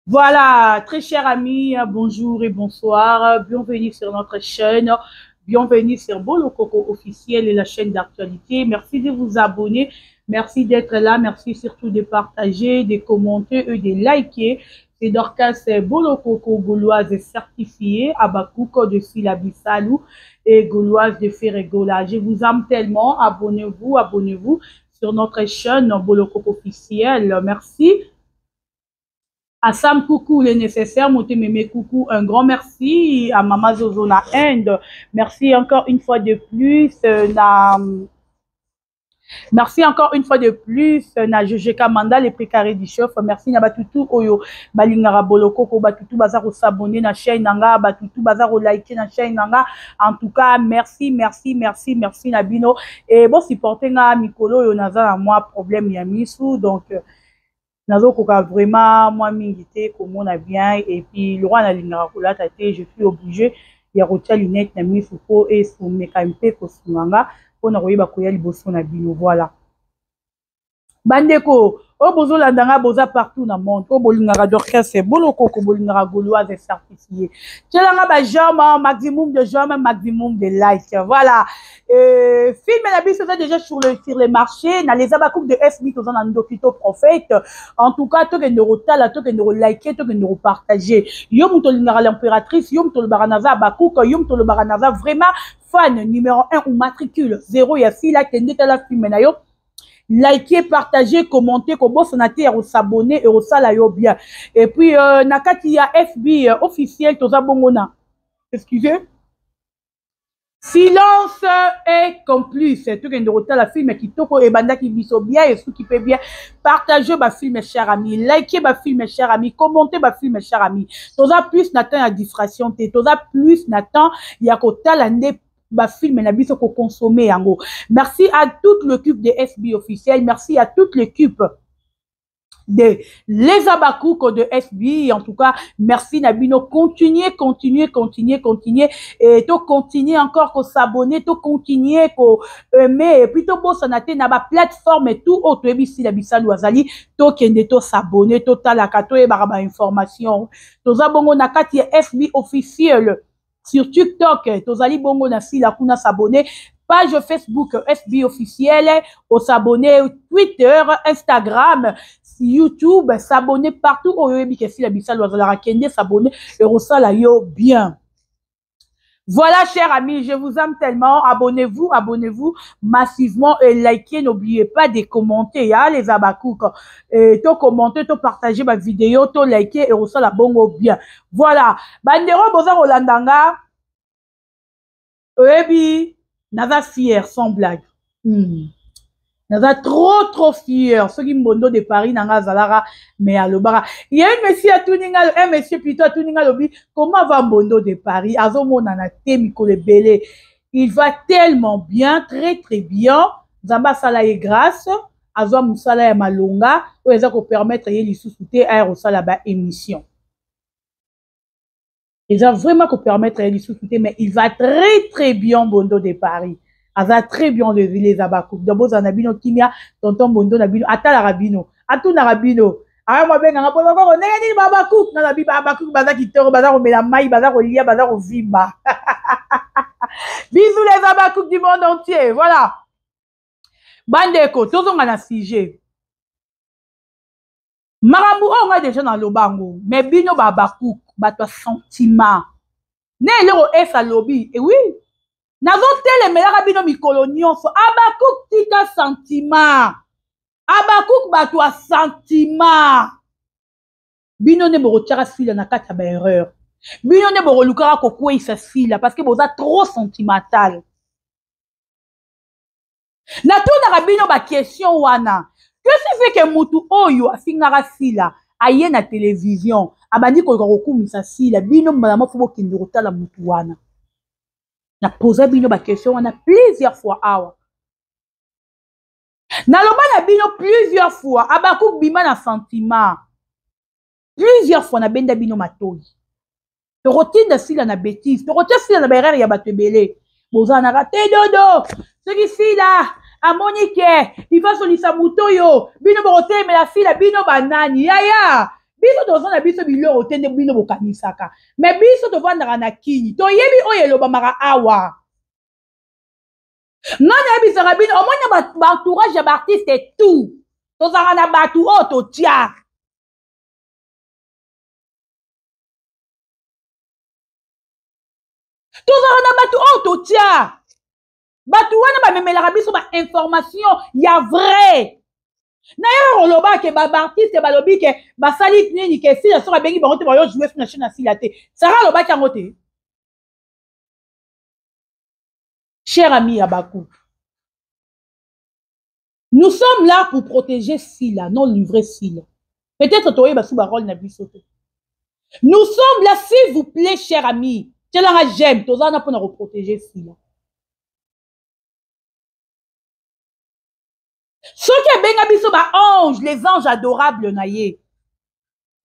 Voilà, très chers amis, bonjour et bonsoir. Bienvenue sur notre chaîne. Bienvenue sur Bolo Coco officiel et la chaîne d'actualité. Merci de vous abonner. Merci d'être là. Merci surtout de partager, de commenter et de liker. C'est Dorcas Bolo Coco gauloise certifiée à Bakouko de Silabissalou et gauloise de Ferregola. Je vous aime tellement. Abonnez-vous, abonnez-vous sur notre chaîne Bolo Coco officiel. Merci. Assam Coucou, le nécessaire, Motememe Coucou, un grand merci à Mama Zozo na Inde. Merci encore une fois de plus. Merci encore une fois de plus na Jojeka Manda les précarés du chef. Merci na batutu oyo balingara boloko ko batutu bazaro s'abonner na chaîne nanga batutu bazaro liker na chaîne nanga. En tout cas, merci na bino et bon supporter nga mikolo yo naza na moi problème ya misu donc nazo koka vraiment moi mingité comme on a bien et puis le roi na lingara kola tate je suis obligé ya rotia lunette na mifuko et sou mekampe ko sunganga pona koyeba koya liboso na bino voilà bandeko o bozo landanga boza partout na monde o bolingara Dorcas Bolo Coco bolingara gauloise certifiée tchelanga ba jama maximum de jama maximum de likes voilà film la biso déjà sur les marchés na les abakouk de FB tous en dokito prophète en tout cas to que neurotala to que neuroliker to que neuropartager yo muto lingara l'impératrice yo muto le baranaza abakouk yo muto le baranaza vraiment fan numéro 1 ou matricule 0 ya fila tendeta la film na yo liker, partager, commenter, comme boss naté s'abonner et ça yo bien. Et puis nakati ya FB officiel toza bongona. Excusez. Silence est complice. Tout que nous la film qui toko et banda qui biso bien et ceux qui peut bien partager ma film mes chers amis, liker ma film mes chers amis, commenter ma film mes chers amis. Toza plus n'attend la distraction, toza plus n'attend ya kota l'année ba film na biso ko consommer yango. Merci à toute l'équipe de FB officiel, merci à toute l'équipe de les abakouk de FB en tout cas merci Nabino continuez et to continuer encore ko s'abonner to continuer ko aimer et puis to bosanaté na ba plateforme et tout autre ebisi la bisalu azali to kende to s'abonner to talaka to e ba information to za bongo na kati FB officiel sur TikTok, tozali bongo na si la kuna s'abonner, page Facebook FB officiel, au s'abonner Twitter, Instagram, YouTube, s'abonner partout au yebi ke si la bisa loazala kende s'abonner et rosala yo bien. Voilà, chers amis, je vous aime tellement. Abonnez-vous massivement et likez. N'oubliez pas de commenter, hein, les abakouk. To commenter, to partager ma vidéo, to liker et aussi la bongo bien. Voilà. Bandero boza rolandanga. Ebi, naza fier, sans blague. Naza trop fier. Ceux qui m'ont de Paris, nanga zalara, mais à l'obara. Il y a un monsieur à Tuninga, un monsieur plutôt à Tuninga Lobi. Comment va Mbondo de Paris? Azomo nanate mikole bele. Il va tellement bien, très bien. Zamba sala est grâce. Azo musala ya malonga. Ou eza ko permettre yé lissousouté à sala ba émission. Ils ont vraiment ko permettre yé lissousouté, mais il va très bien Mbondo de Paris. Aza très bien les abakouk. D'abord, Zanabino Kimia, tonton Bondo Nabino, Atala Rabino, Atuna Rabino. Ah, moi, ben, on a pas encore, on est ni babakouk, on a bi babakouk, bazar qui tord, bazar au mélamai, bazar au lia, bazar au vimba. Bisous les abakouk du monde entier, voilà. Bandeko, tous on a un sujet. Maramou, on a déjà dans le bango, mais bino babakouk, batwa sentiment. Ne l'euro est à lobby, et oui. Nazo telemelaka bino mikolo nyonso abakouk tika sentiment abakouk batwa sentiment bino ne borotiaka sila na kati ya ba erreur bino ne borolukaka kokweyisa sila parce que boza trop sentimental natunaka bino baquestion wana qu'est-ce fait que mutu oyo afingaka sila aye na télévision abandi koyoka kokumisa sila bino mbala moko bokende kotala mutu wana na posa bino ba question on a plusieurs fois awa na loba na bino plusieurs fois abakouk bima na sentiment plusieurs fois na benda bino matoi to rotinda sila na bêtise to rotia sila na berere ya bato ebele boza na raté dodo ce qui sila amoni ke il va solisa muto yo bino borotemela sila bino banani yaya biso tozana biso biloko tende bino bokanisaka mais biso tovandaka na kini toyebi oyo elobamaka awa nga nayebisaka bino omoni baentourage ya baartiste tout tozalaka na bato oyo totia tozalaka na bato oyo totia bato wana bamemelaka biso bainformation ya vrai naye oloba ke baartiste balobi ke basali nini ke sila soki abengi bango te bayo joue na chaîne na sila te sara alobaki yango te cher ami Abakou, nous sommes là pour protéger Sila, non livrer Sila. Peut-être que tu as sous parole nous sommes là, s'il vous plaît, cher ami. Tu as j'aime, tu as pour protéger Sila. Ceux qui ont les anges adorables naïe.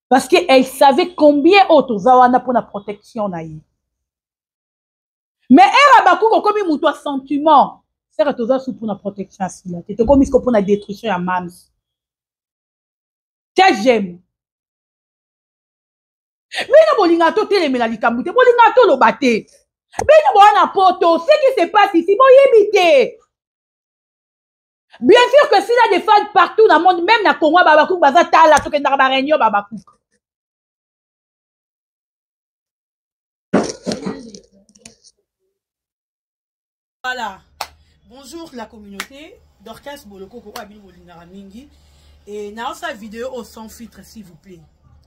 Parce qu'elle savait combien autres ont pour la protection naïe. Mais elle a beaucoup comme un toi sentiment. C'est que tu as pour la protection Sila. Tu as comme pour la destruction à Mams. Tu j'aime. Mais non, bolingato telemela likambu te, bolingato lo bate. Mais non, bon poto, ce qui se passe ici, bon yébité. Bien sûr que s'il y a des fans partout dans le monde, même na Congo, Babakou, Bazata, la Token Darbarenyo, Babakou. Voilà. Bonjour la communauté. Dorcas Boloko, Abin Bolinara Mingi. Et dans cette vidéo sans filtre, s'il vous plaît.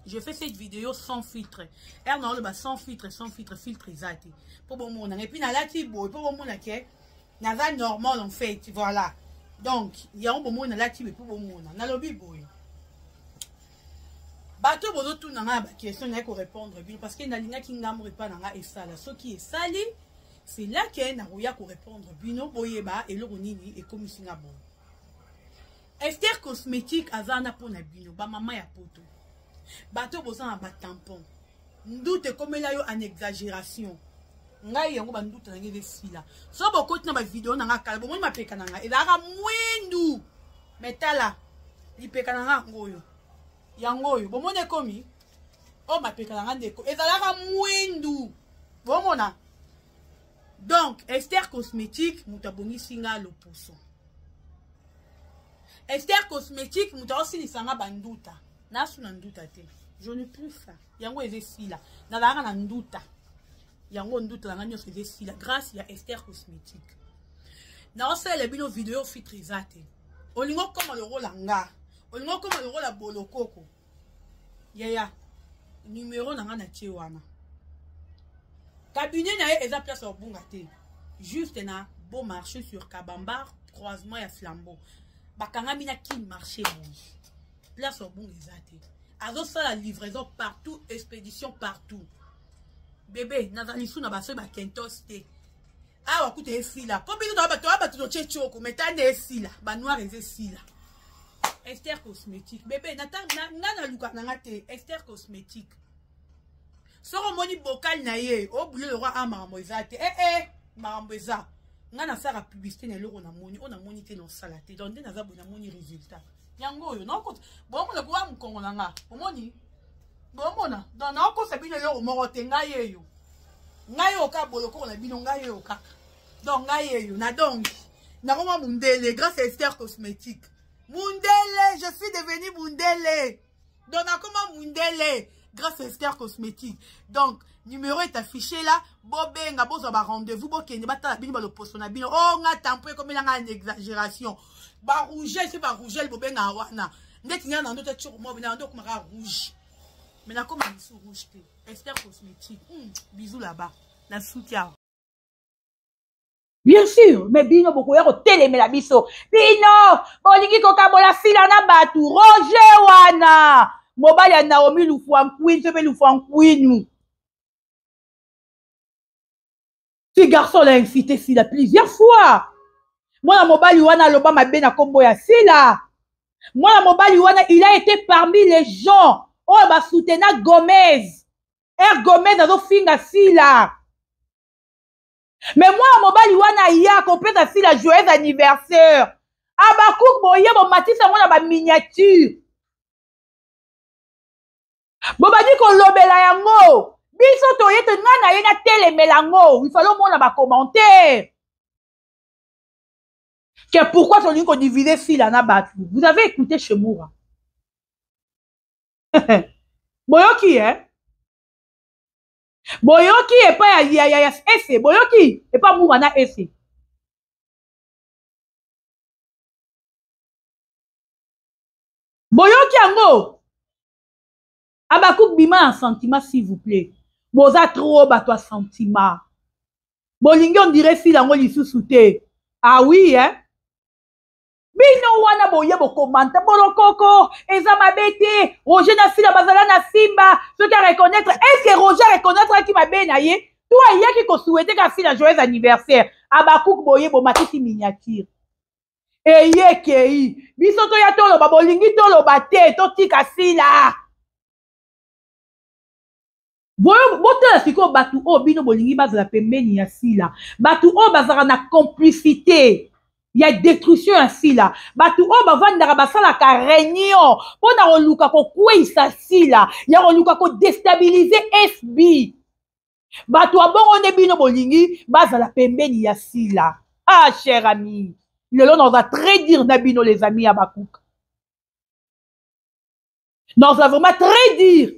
Je fais cette vidéo sans filtre. Et non, sans filtre, filtre isati. Pour bon monde. Et puis, dans la tibo, pour bon monde, dans la normal, en fait. Voilà. Donc, il y a un bon monde dans la tibo, pour bon monde. Dans le lobby, boy. Bateau, bozo, tout dans la question, il faut répondre. Parce qu'il y a une qui n'aime pas dans la sale. Ce qui est salé, c'est là qu'il y a un répondre. Bino, boyeba, et le ronini, et comme si n'a bon. Esther cosmétique, azana pour na bino, ba maman ya poto. Bateau bosan a ba tampon. Ndoute comme là yo en exagération. Ngai yango ba ndoute na ngebe sila. So boko tina ba vidéo na ngaka bo mo ma peka na nga. Ezaka mwindu. Metala. Li peka na nga ngoyo. Yangoyo bo mone komi. O ma peka na nga ndeko. Ezalaka mwindu. Bo mona. Donc Esther cosmétique mutabongi singa lo poso. Esther cosmétique muta aussi ni sanga banduta. Nasu na nduta te. Je ne plus ça. Yango eze sila. Na la na nduta. Yango nduta la nyo eze sila grâce à Esther cosmétique. Na ose le bino vidéo fitrizate. Olingo koma le rôle nga. Olingo koma le rôle bolokoko. Yaya. Numéro na nga na tie wana. Cabinet na eza place au bungate. Juste na beau marché sur Kabambar, croisement ya Flambeau. Bakanga mina qui marché bon. Place au bon exaté. Azo ça la livraison partout, expédition partout. Bébé, nazali sou na baso ba kentos te. Ah wa kuté sila. Combien de ba to tcheko, metande sila, ba noir eze sila. Esther cosmétique. Bébé, na luka na te, Esther cosmétique. Soro moni bocal na ye, o bouler le roi amamo exaté. Maramboza. Nga na sara publicité na loko na moni, on a moni te non salate. Donc na za bona moni résultat. Yango yo non compte. Bon mo le kwa mkongo na nga. Omoni. Bon mona. Dans na ko sa bino yo moro te nga ye yo. Nga yo ka boloko na bino nga yo ka. Donc nga ye yo na donc. Na koma mundele grâce à Esther cosmétique. Mundele, je suis devenu mundele. Donc na koma mundele grâce à Esther cosmétique. Donc numéro est affiché là. Bobenga bozo ba rendez-vous bokende batala bino ba lo posto na bino. Oh nga tampo comme nga en exagération. Ba rouge c'est ba rouge bobenga wana. Ndeti nga na ndo te tchoko mo bina ndo komaka rouge. Mais na comme sous rouge te. Esther cosmétique. Bisous là-bas. Na soutien. Bien sûr, mais bino boko yako telemela biso. Bino, bolingi kokabola sila na batu. Roger wana. Mobile ya Naomi Lufouan Queen, se fait Lufouan Queen. Ce garçon l'a incité Sila plusieurs fois. Moi, la mobile Yuana Loba m'a bien à combo ya Sila. Moi, la mobile Yuana, il a été parmi les gens. Oh, bah, soutenir Gomez. Gomez a finga Sila. Mais moi, la mobile Yuana, il y a complète à Sila joyeux anniversaire. Abakouk, bon, il y a mon matisse à moi, la miniature. bobadi kolobela yango biso toyete nga na ye na telemela yango il fallait omona bacommentaire que pourquoi tolingi kodiviser fila na bato. Vous avez écouté chez Moura boyoki boyoki epa ya ese boyoki epa Moura na ese boyoki yango abakouk bima en sentiment s'il vous plaît boza trop bato ya sentiment bolingi on dirait fila yango lisusu te. Ah oui bino wana boye bokomanta bolokoko eza mabe te Roger na fila bazala na simba soki areconnaître est-ce que Roger areconnaître ki mabe na ye to ayaki kosouhaite ka fila joyeux anniversaire abakouk boye bomatisi miniature eyekei biso toya toloba bolingi toloba te totika fila botala sikoyo bato oyo bino bolingi bazala pembeni ya sila bato oyo bazalaka na complicité ya destruction ya sila bato oyo bavandaka basalaka réunion mpona koluka kokweyisa sila ya koluka kodestabilize fb bato abongo nde bino bolingi bazala pembeni ya sila. Ah cher ami lelo naza très dire na bino les amis ya bakuka naza vraiment très dire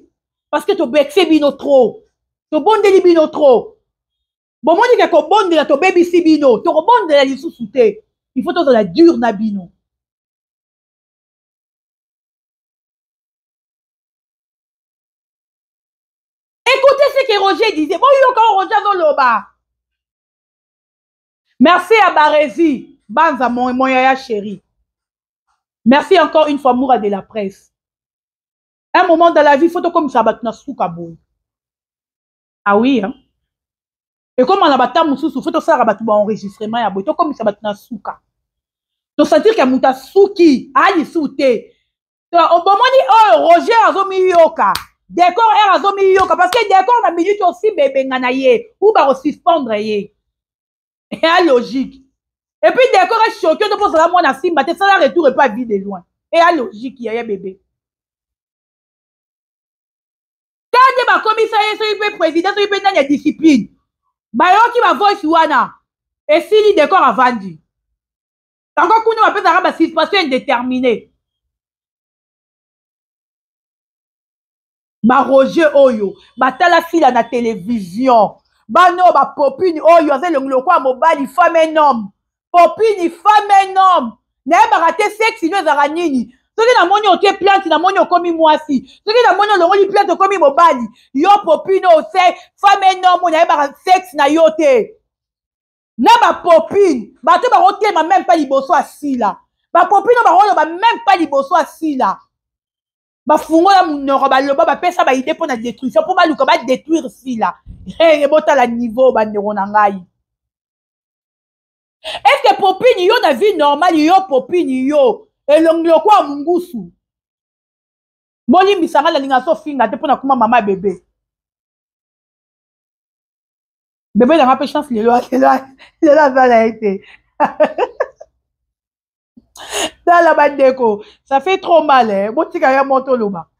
parce que tobexe bino trop tobondeli bino trop bomoni ke kobondela tobebisi bino tokobondela lisusu te il faut tozala dur na bino. Écoutez ce que Roger disait boyoka Roger azoloba. Merci à Barézi Banza mon yaya chéri. Merci encore une fois Moura de la presse. Un moment dans la vie, il faut comme ça battre na souka boy. Ah oui hein. Et comme on a battu mususu, faut ça rabattre ba enregistrement ya boy. To comme ça battre na souka. To sentir que muta souki ali souté. To obomoni oh Roger azomi yoka. Décor azomi yoka parce que décor na minute aussi bébé ngana ye ou ba suspendre ye. Et à logique. Et puis décor est choqué de poser la moi na simba te ça la retour et pas vide de loin. Et à logique il y a bébé. Quand ba commissaire so ipe président so ipe na discipline. Ba yo ki ba voice wana. Et si li décor avandi. Encore qu'on va faire ba situation indéterminée. Ba Roger Oyo, ba tala fila na télévision. Ba no ba popini Oyo aze le quoi mobile femme un homme. Popini femme un homme. Na ba raté sexe no ezara nini. Soki na moni otie plante na moni okomi mwasi. Soki na moni olongoli plante okomi mobali. Yo popini o se femme un homme na ba sexe na yo te. Na ba popini, ba te ba otema même pas liboso asila. Ba popini ba rolo ba même pas liboso asila. Bafungola munoko baloba bapesa ba idée pour la détruction pour baluka ba détruire sila. Eh bota la niveau bandeko na ngai. Est-ce que popini yo na vie normale yo popini yo elonglo kwa mungusu. Boli misanga la linga so finga te pona kuma mama bébé. Bébé na pas chance lelo la vala été. Dans la bandeko, ça fait trop mal hein. Botika ya moto loma.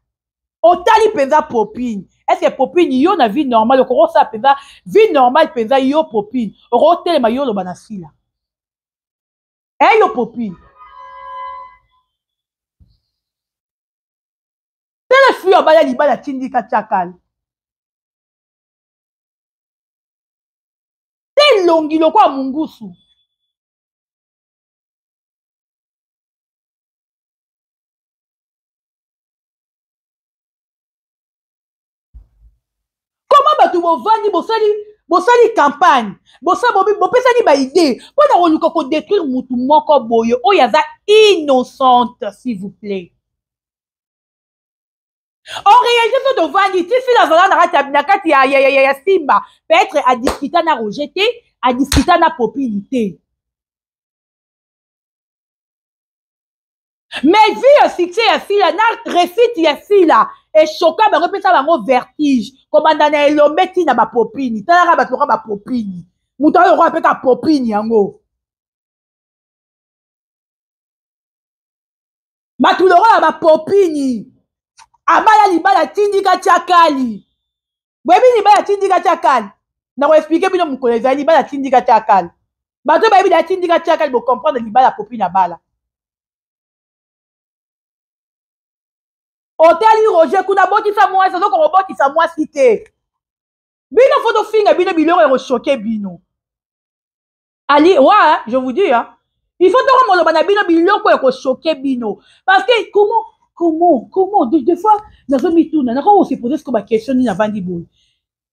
Otali penza popine. Est-ce que popine yo na vie normale ko ça penza vie normale penza yo popine. Oko telema yo loba na sila. Eh yo popine. Tele fuyo bala libala tindika chakal. Te longi loko a mungusu. Bato bovandi bosali campagne bopesani ba idée mpona koluka kodétruire mutu moko boye oyo aza innocente s'il vous plaît. En réalité so tovandi ti fili azala na kati ya simba peut-être adiscuta na Roger te adiscuta na popini te. Mais vu le succès ya sila na réussite ya sila echoka bango pesa bango vertige kobanda na elombe ntina bapopini talaka bato loka bapopini moto oyo okoka mpeka popini yango bato lokola bapopini abaya libala tindika tiakali boyebi libala tindika tiakali na koexplike bino mokolo ezali libala tindika tiakali bato bayebi la tindika tiakali bocomprendre libala popi na bala otali Roger kuna botisa mwasi azoko kobotisa mwasi te bino fo tofinga bino biloko ekoshoke bino ali ouais je vous dis hein il faut toko moloba na bino biloko ekoshoke bino parce que comment des fois nazomituna nako se poser ce que ba question ni na vandi boy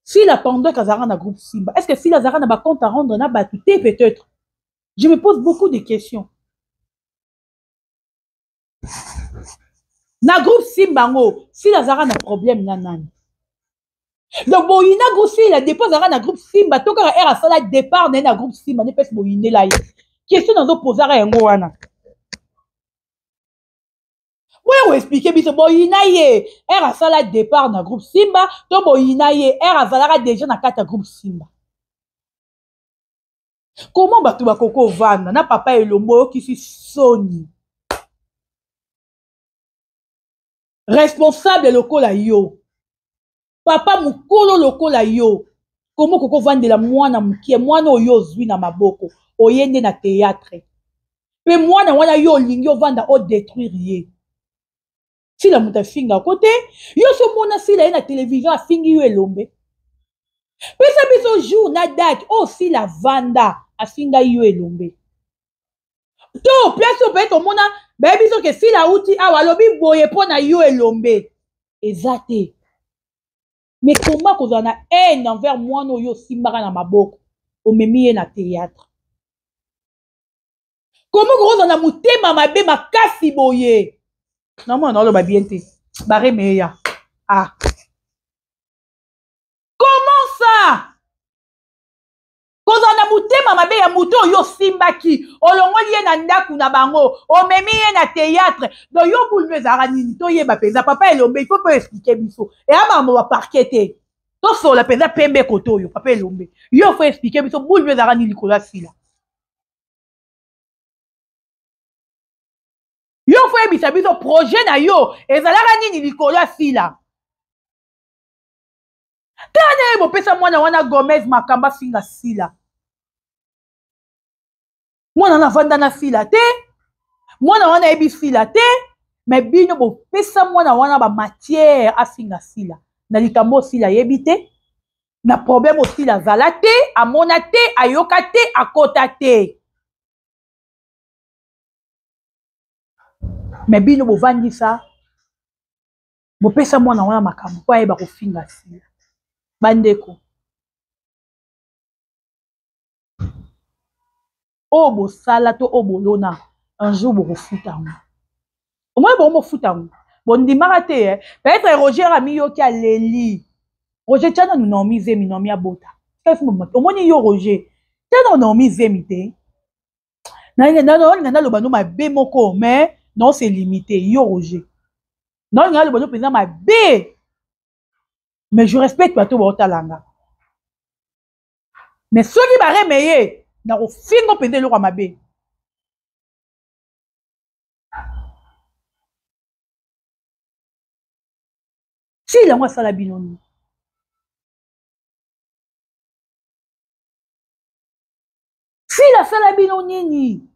si la pendant kazara na groupe Simba est-ce que si la zara na ba compte à rendre na ba tout peut-être je me pose beaucoup de questions na groupe Simba ngo si la zara na problème na nani donc boyina gosi la dépose na groupe Simba to ka era sala départ na groupe Simba ne pèse boyine là question nazo poser yango wana ouais expliquer biso boyina ye era sala départ na groupe Simba to boyina ye era sala déjà na kata groupe Simba comment batu bakoko vanda na papa elombo qui si soni responsable lokola yo papa mukolo lokola yo comment koko vandela mwana mukie mwana oyo zwi na maboko oyende na théâtre pe mwana wana yo lingi ovanda o détruire ye sila muta finga kote yo so mona sila ye na télévision afingi yo elombe pesa biso jour na date o sila vanda afinga yo elombe to place ope tomona bayebi biso ke sila uti awa alobi boye mpo na yo elombe eza te mais comment kozala na haine envers mwana oyo osimbaka na maboko omemi ye na théâtre comment kozala na motema mabe makasi boye na mwana oloba bien te baremeya ah comment ça kozala na motema mabe ya moto oyo osimbaki olongoli ye na ndaku na bango omemi ye na théâtre donc yo bulu ezalaka nini toyeba mpenza papa elombe il faut mpo explike biso eya makambo baparke te tosola mpenza pembe kote oyo papa elombe yo fo explike biso bulu ezalaka nini likolo ya sila yo fo yebisa biso projet na yo ezalaka nini likolo ya sila tana ye bopesa mwana wana Gomez makamba finga sila mwana wana vanda na sila te mwana wana yebi sila te me bino bopesa mwana wana bamatière afinga sila na likambo sila yebi te na problème osila azala te amona te ayoka te akota te me bino bovandisa bopesa mwana wana makambo po ayeba kofinga sila bandeko oyo bosala to oyo bolona un jour bokofuta yango omoi bomofuta yango bondimaka te peut-être Roger amiyoki aleli Roger tiana nomi zemi nomi abota omoni yo Roger tiana nomi zemi te nalinga naloba no mabe moko mais non c'est limité yo Roger nalinga naloba no mpenza mabe mais je respecte bato baotalanga mais soki bareme ye nakofinga mpenza eloko ya mabe sila yango asala bino nini sila asala bino nini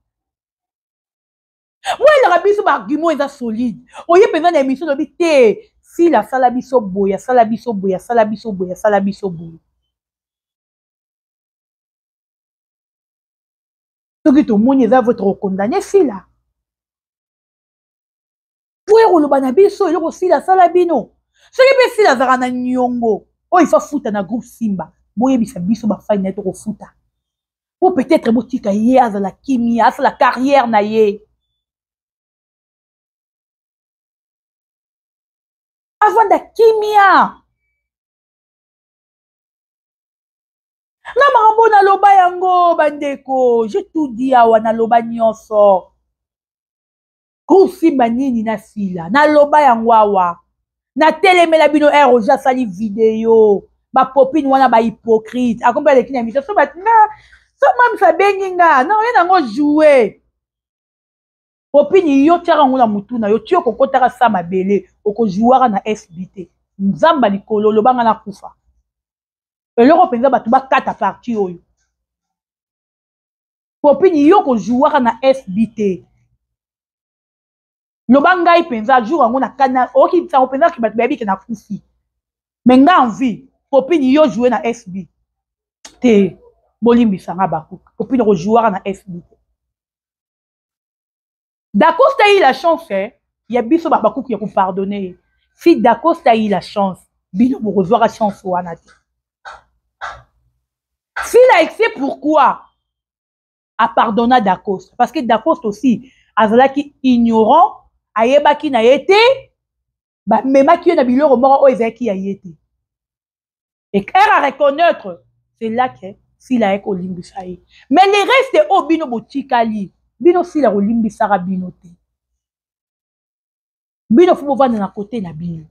moyelaka biso baargument eza solide oye mpenza na émission lobi te sila asala biso boye asala biso boye asala biso boye asala biso boye soki tomoni eza votre condamné sila po ekoloba na biso eloko sila asala bino soki mpe sila azalaka na niongo oyo ifa futa na groupe Simba boyebisa biso bafani na ye tokofuta po peut-être botika ye azala kimia asala carrière na ye avanda kimia na makambo naloba yango bandeko je tout dit awa naloba nyonso groupe Simba nini na sila naloba yango awa natelemela bino Roger asali video bapopine wana bahypocrite akombe aleki na émission so batinga so mamisa bengi nga na oye nango joue popine yo tiaka yango na mutu na yo ti okokotaka sa mabele okozwaka na SBT nzamba likolo lobanga na kufa eloko mpenza bato bakata parti oyo popini yo kozwaka na SBT loba ngai mpenza jour yango na kana okibisango mpenza ki bato bayebi ke na kufi me nga envie popini yo joue na SB te bolimbisanga bakuka popini okozwaka na SBT Dacosta a eu la chance, il y a biso babakou qui a pardonné. Si Dacosta a eu la chance, bino pour revoir la chance ou anati. S'il a excès, pourquoi a pardonné Dacosta? Parce que Dacosta aussi, azala qui ignorant, ayeba qui n'a été, bah même qui n'a bilo remords au ezaki qui a été. Et clair à reconnaître, c'est là que s'il a éco limbisaï. Mais les restes au bino botikali. Bino si la rolimbi sara bino te. Bino fumo vanda na côté na bino.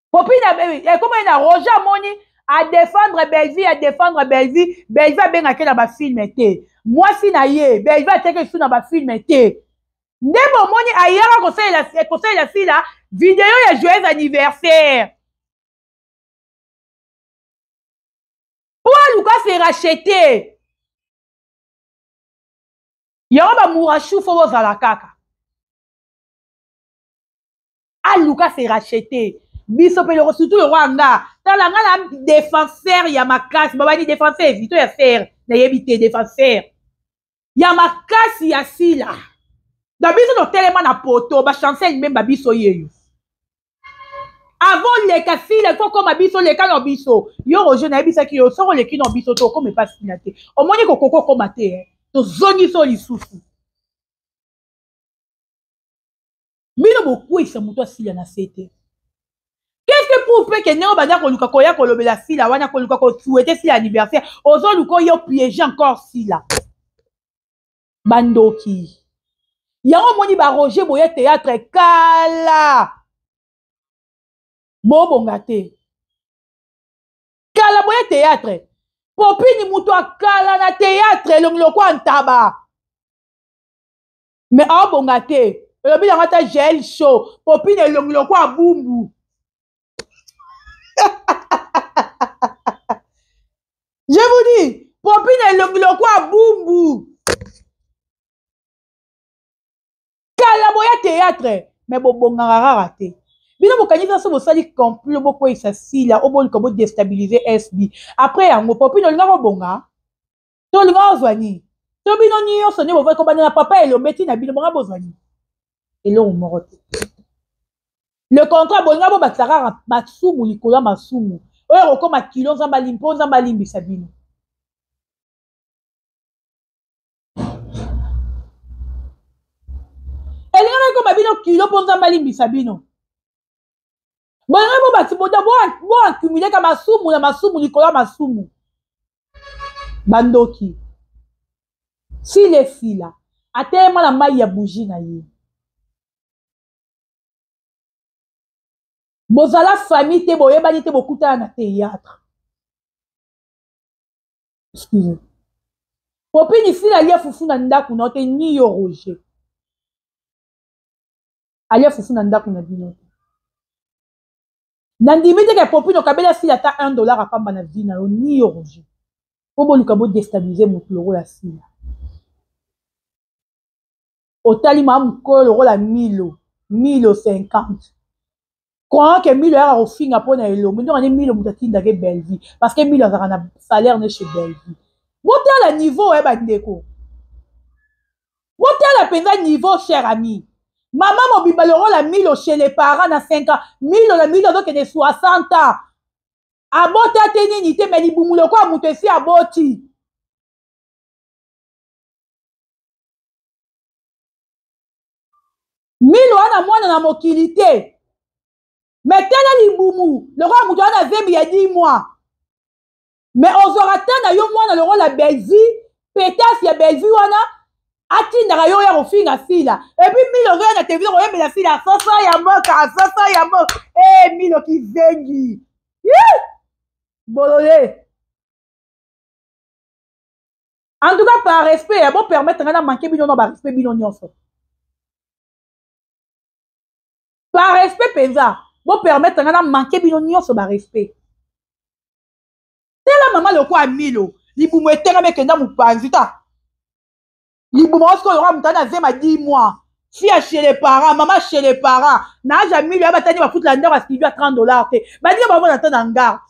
Popi na bébé, et comment il a Roger Moni à défendre Belleville, à défendre Belleville, Belleville a bien à ba film été. Moi si na ye, Belleville a été que sous na ba film été. Ndebo Moni ailleurs conseil la fille là, vidéo ya joyeux anniversaire. Pourquoi Lucas s'est racheté? Yoba Mourachou faut la kaka. Ah Lucas s'est racheté. Biso pe le surtout le Rwanda. Dans la défenseur ya makasi. Baba ni défenseur vito ya faire. Na yebite défenseur. Ya makasi ya sila. Da biso no tellement na poto ba chancel même ba biso yeyo. Avant les kasila il faut comme biso les cas no biso. Yo roje na yebisa ki yo soro le ki no biso to comme pas silate. O moni ko koko komate. Zoni so lisusu. Bino beaucoup isa muto asila na sete. Qu'est-ce que pour faire que néo bana ko luka ko ya ko lobela sila wana ko luka ko souhaiter si anniversaire ozo luko yo piéger encore sila. Bandoki. Yango moni ba Roger boye théâtre kala. Bobongate. Kala boye théâtre. Popini muto akala na théâtre longlo kwa ntaba. Mais en bongate, le bilan ngata gel chaud, popini longlo kwa bumbu. Je vous dis, popini longlo kwa bumbu. Kala boya théâtre, mais bobongara raté. Bino bokanisa so bosali complot boko isasila oboli ko déstabiliser SB. Après yango popino linga bonga. To linga ozwani. To bino nyo so ne bova ko bana papa elobeti na bino bonga bozwani. Elo morote. Le contrat bonga bo batsaka masumu likola masumu. Oyo ko makilo nzamba limpo nzamba limbisa bino. Elinga ko mabino kilo po nzamba limbisa bino. Bon, bon, accumuler comme masumu na masumu likola masumu. Bandoki. Si les filles là, atema la maille ya bougie na ye. Bozala famille te boye bani te bokuta na théâtre. Excusez. Popini fille alia fufu na ndaku na te ni yo Roger. Alia fufu na ndaku na bino. Nandimite ke popino kabela sila ta $1 a pamba na vie na yo ni yo Roger. Obo lukabo déstabiliser mutuloro la sila. Otali ma mukolo rola 1050. Quand que 1000 € au fin après na elo, mais on est 1000 mutatinda ke Belleville parce que 1000 € na salaire ne chez Belleville. Bote la niveau ba ndeko. Bote la penza niveau cher ami. Maman mobimba le rôle à 1000 chez les parents à 5 ans. 1000 donc de 60 ans. Aboti ateni nité mais libumulo kwa mutesi aboti. Milo ana mwana na mokilité. Mais tela libumu, le roi mutu ana 20 il y a 10 mois. Mais aux oratana yo mwana le rôle la Belleville, pétasse ya Belleville wana. Atindaka yo ya kofinga fila et puis milo rien na TV oyembela fila soso ya mboka eh milo kizengi bolole en tout cas par respect bon permettre na manquer bino na ba respect bino nyonso Par respect penza bo permettre ngana manquer bino nyonso ba respect tela mama le quoi milo libumu etenga mekenda mupanzi ta libumu osko yora mutana zema 10 mois fille chez les parents maman chez les parents na ja milo abatani ba foutre la ndero studio à $30 te ba dire ba bona tana ngar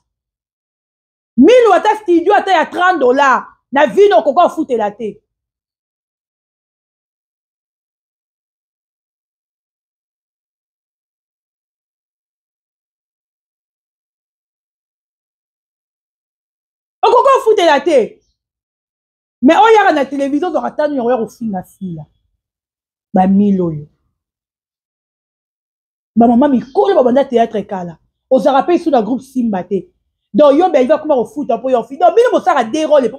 milo ata studio ata ya $30 na vino koko foutre la te okoko foutre la te mais oyaka na télévision ozwaka tano yango ya kofinga fila bamilo oyo bamama mikolo babanda théâtre kala ozwaka mpe isu na groupe simba te donc yo belva kuma kofuta mpo yo fi donc bino bosaka de role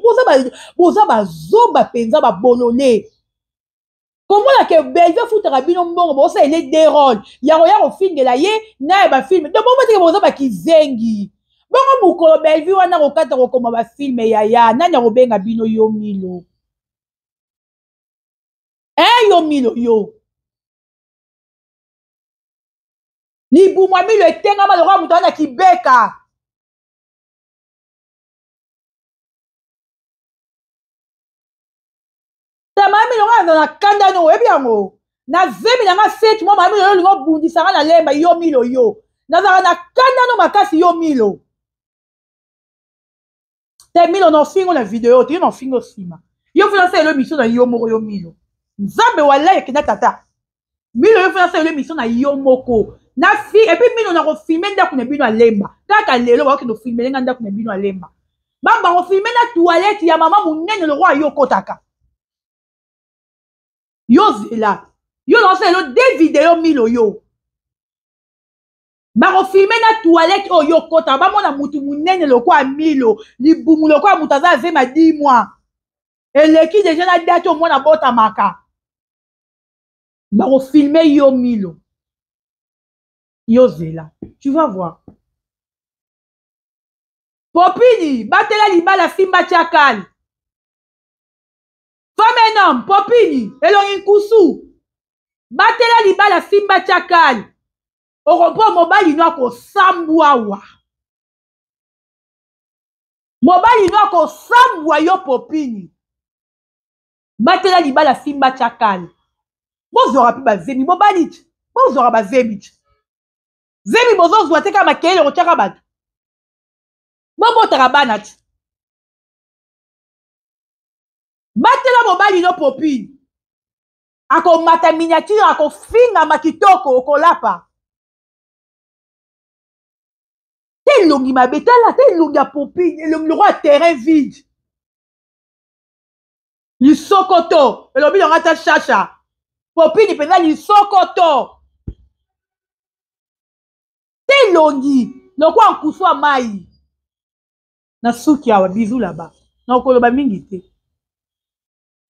boza bazoba mpenza babolole komona ke belva futaka bino mbongo bosaele de role ya koya kofingela ye naye bafilme donc bomoteke boza bakizengi bongo mokolo belvi wana kokata kokoma bafilme yaya nani akobenga bino yo milo yo milo yo libumwa milo etengama lokola moto wana kibeka mama milo nga aza na kanda no oyebi yango na zemi nanga seti mwa mama milo yo olingi obundisanga na lemba yo milo yo nazalaka na kanda no makasi yo milo te milo na ofingo na video te yo na ofingo nsima yo funa sa elo émission na yo moko yo milo nzambe walayi ekenda tata milo yo funa sa elo émission na yo moko na fi epuis milo na kofilme ndako na bino alemba kaka lelo bakokende ofilme nga ndako na bino alemba bakofilme na toilette ya mama monene lokwa yo okotaka yo zela yo naosa elo de video milo yo bakofilme na toilette oyo okota bamona mutu munene lokwa milo libumu lokwa mutu aza azema 10 mois eleki deja na date omwana botamaka bakofilme yo milo yo zela tu vas voir popini batela libala simba chakali femme un homme popini elongi nkusu batela libala simba chakali okompo mobali no akosambwa awa mobali no akosambwa yo popini batela libala simba chakali bozwaka mpe bazemi mobali ti bozwaka bazemi ti zemi bozozwa te kaka makeyele kotiaka bato bobotaka bana ti batela mobali no popini akomata miniature akofingama kitoko okolapa te elongi mabe tala te elongi ya popini elongi lokwa terrain vide lisokoto elobi longa ta shasha popini mpenza lisokoto te elongi lokwa nkusu ya mai na suki awa bizu laba na okoloba mingi te